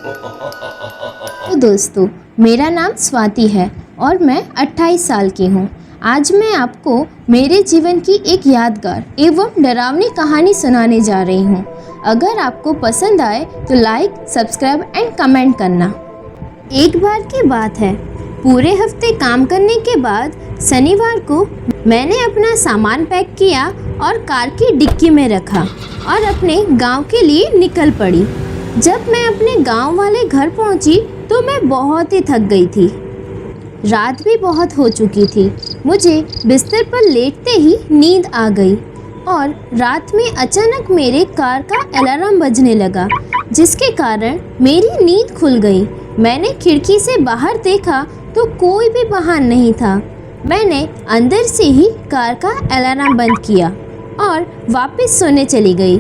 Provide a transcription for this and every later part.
तो दोस्तों, मेरा नाम स्वाति है और मैं 28 साल की हूँ। आज मैं आपको मेरे जीवन की एक यादगार एवं डरावनी कहानी सुनाने जा रही हूँ। अगर आपको पसंद आए तो लाइक, सब्सक्राइब एंड कमेंट करना। एक बार की बात है, पूरे हफ्ते काम करने के बाद शनिवार को मैंने अपना सामान पैक किया और कार की डिक्की में रखा और अपने गांव के लिए निकल पड़ी। जब मैं अपने गांव वाले घर पहुंची तो मैं बहुत ही थक गई थी। रात भी बहुत हो चुकी थी। मुझे बिस्तर पर लेटते ही नींद आ गई और रात में अचानक मेरे कार का अलार्म बजने लगा, जिसके कारण मेरी नींद खुल गई। मैंने खिड़की से बाहर देखा तो कोई भी बाहर नहीं था। मैंने अंदर से ही कार का अलार्म बंद किया और वापस सोने चली गई।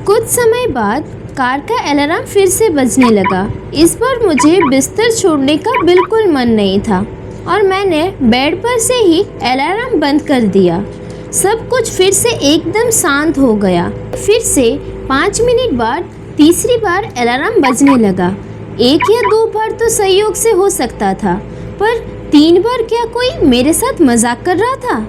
कुछ समय बाद कार का अलार्म फिर से बजने लगा। इस बार मुझे बिस्तर छोड़ने का बिल्कुल मन नहीं था और मैंने बेड पर से ही अलार्म बंद कर दिया। सब कुछ फिर से एकदम शांत हो गया। फिर से 5 मिनट बाद तीसरी बार अलार्म बजने लगा। 1 या 2 बार तो संयोग से हो सकता था, पर 3 बार क्या कोई मेरे साथ मजाक कर रहा था?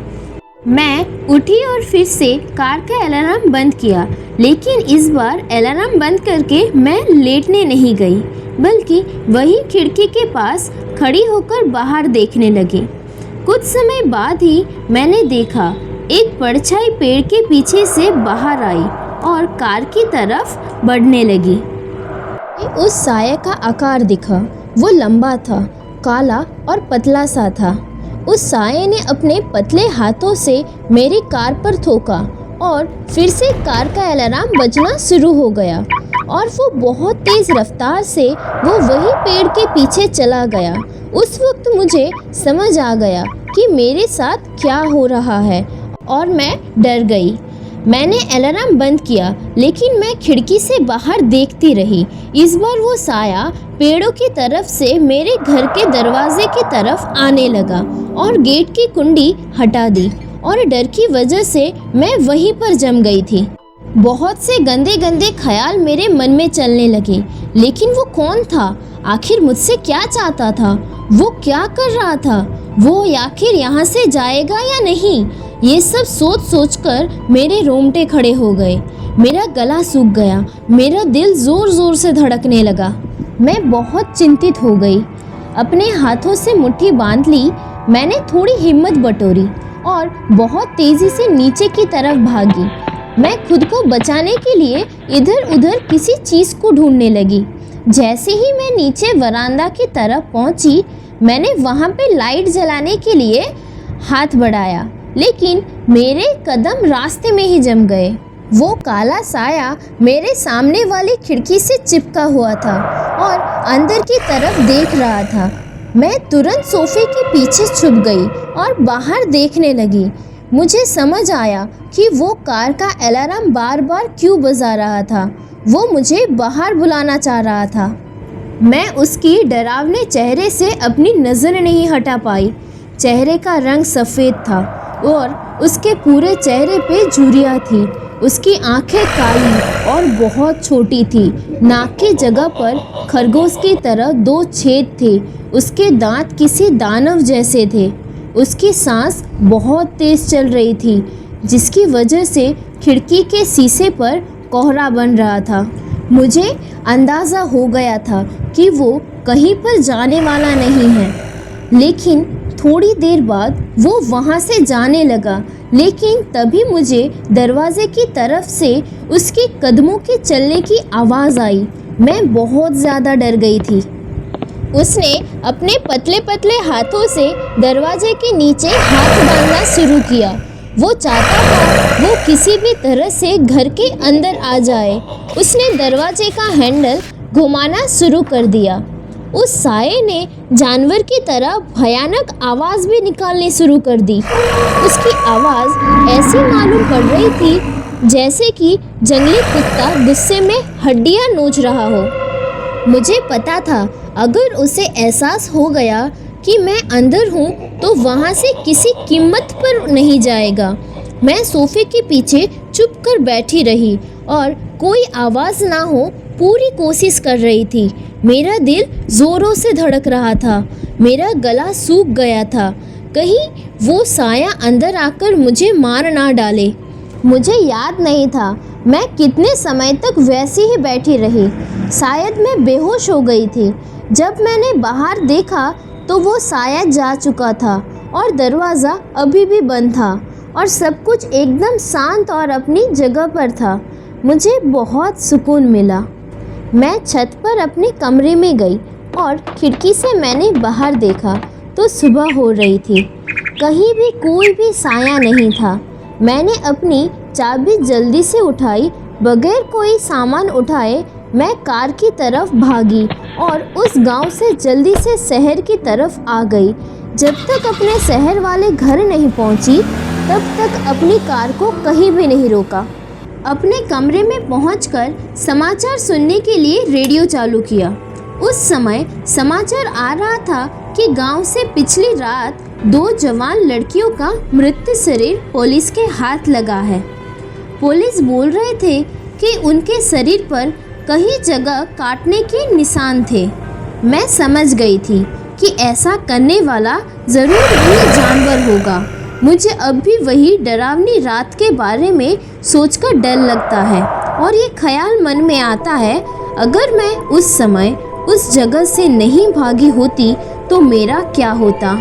मैं उठी और फिर से कार का अलार्म बंद किया, लेकिन इस बार अलार्म बंद करके मैं लेटने नहीं गई, बल्कि वही खिड़की के पास खड़ी होकर बाहर देखने लगी। कुछ समय बाद ही मैंने देखा एक परछाई पेड़ के पीछे से बाहर आई और कार की तरफ बढ़ने लगी। उस साये का आकार दिखा। वो लंबा था, काला और पतला सा था। उस साये ने अपने पतले हाथों से मेरी कार पर ठोका और फिर से कार का अलार्म बजना शुरू हो गया और वो बहुत तेज़ रफ्तार से वो वही पेड़ के पीछे चला गया। उस वक्त मुझे समझ आ गया कि मेरे साथ क्या हो रहा है और मैं डर गई। मैंने अलार्म बंद किया, लेकिन मैं खिड़की से बाहर देखती रही। इस बार वो साया पेड़ों की तरफ से मेरे घर के दरवाजे की तरफ आने लगा और गेट की कुंडी हटा दी और डर की वजह से मैं वहीं पर जम गई थी। बहुत से गंदे गंदे ख्याल मेरे मन में चलने लगे, लेकिन वो कौन था? आखिर मुझसे क्या चाहता था? वो क्या कर रहा था? वो आखिर यहाँ से जाएगा या नहीं? ये सब सोच सोचकर मेरे रोंगटे खड़े हो गए। मेरा गला सूख गया। मेरा दिल ज़ोर ज़ोर से धड़कने लगा। मैं बहुत चिंतित हो गई। अपने हाथों से मुट्ठी बांध ली। मैंने थोड़ी हिम्मत बटोरी और बहुत तेज़ी से नीचे की तरफ भागी। मैं खुद को बचाने के लिए इधर उधर किसी चीज़ को ढूंढने लगी। जैसे ही मैं नीचे वरांदा की तरफ पहुंची, मैंने वहां पे लाइट जलाने के लिए हाथ बढ़ाया, लेकिन मेरे कदम रास्ते में ही जम गए। वो काला साया मेरे सामने वाली खिड़की से चिपका हुआ था और अंदर की तरफ देख रहा था। मैं तुरंत सोफे के पीछे छुप गई और बाहर देखने लगी। मुझे समझ आया कि वो कार का अलार्म बार बार क्यों बजा रहा था। वो मुझे बाहर बुलाना चाह रहा था। मैं उसकी डरावने चेहरे से अपनी नज़र नहीं हटा पाई। चेहरे का रंग सफ़ेद था और उसके पूरे चेहरे पे झुर्रियाँ थी। उसकी आंखें काली और बहुत छोटी थी। नाक की जगह पर खरगोश की तरह 2 छेद थे। उसके दांत किसी दानव जैसे थे। उसकी सांस बहुत तेज़ चल रही थी, जिसकी वजह से खिड़की के शीशे पर कोहरा बन रहा था। मुझे अंदाज़ा हो गया था कि वो कहीं पर जाने वाला नहीं है, लेकिन थोड़ी देर बाद वो वहाँ से जाने लगा। लेकिन तभी मुझे दरवाजे की तरफ से उसके कदमों के चलने की आवाज़ आई। मैं बहुत ज़्यादा डर गई थी। उसने अपने पतले पतले हाथों से दरवाजे के नीचे हाथ डालना शुरू किया। वो चाहता था वो किसी भी तरह से घर के अंदर आ जाए। उसने दरवाजे का हैंडल घुमाना शुरू कर दिया। उस साये ने जानवर की तरह भयानक आवाज़ भी निकालनी शुरू कर दी। उसकी आवाज़ ऐसी मालूम पड़ रही थी जैसे कि जंगली कुत्ता गुस्से में हड्डियाँ नोच रहा हो। मुझे पता था अगर उसे एहसास हो गया कि मैं अंदर हूँ तो वहाँ से किसी कीमत पर नहीं जाएगा। मैं सोफे के पीछे चुप कर बैठी रही और कोई आवाज़ ना हो पूरी कोशिश कर रही थी। मेरा दिल ज़ोरों से धड़क रहा था। मेरा गला सूख गया था। कहीं वो साया अंदर आकर मुझे मार ना डाले। मुझे याद नहीं था मैं कितने समय तक वैसे ही बैठी रही। शायद मैं बेहोश हो गई थी। जब मैंने बाहर देखा तो वो साया जा चुका था और दरवाज़ा अभी भी बंद था और सब कुछ एकदम शांत और अपनी जगह पर था। मुझे बहुत सुकून मिला। मैं छत पर अपने कमरे में गई और खिड़की से मैंने बाहर देखा तो सुबह हो रही थी। कहीं भी कोई भी साया नहीं था। मैंने अपनी चाबी जल्दी से उठाई। बगैर कोई सामान उठाए मैं कार की तरफ भागी और उस गांव से जल्दी से शहर की तरफ आ गई। जब तक अपने शहर वाले घर नहीं पहुंची तब तक अपनी कार को कहीं भी नहीं रोका। अपने कमरे में पहुंचकर समाचार सुनने के लिए रेडियो चालू किया। उस समय समाचार आ रहा था कि गांव से पिछली रात 2 जवान लड़कियों का मृत शरीर पुलिस के हाथ लगा है। पुलिस बोल रहे थे कि उनके शरीर पर कई जगह काटने के निशान थे। मैं समझ गई थी कि ऐसा करने वाला ज़रूर कोई जानवर होगा। मुझे अब भी वही डरावनी रात के बारे में सोचकर डर लगता है और ये ख्याल मन में आता है, अगर मैं उस समय उस जगह से नहीं भागी होती तो मेरा क्या होता।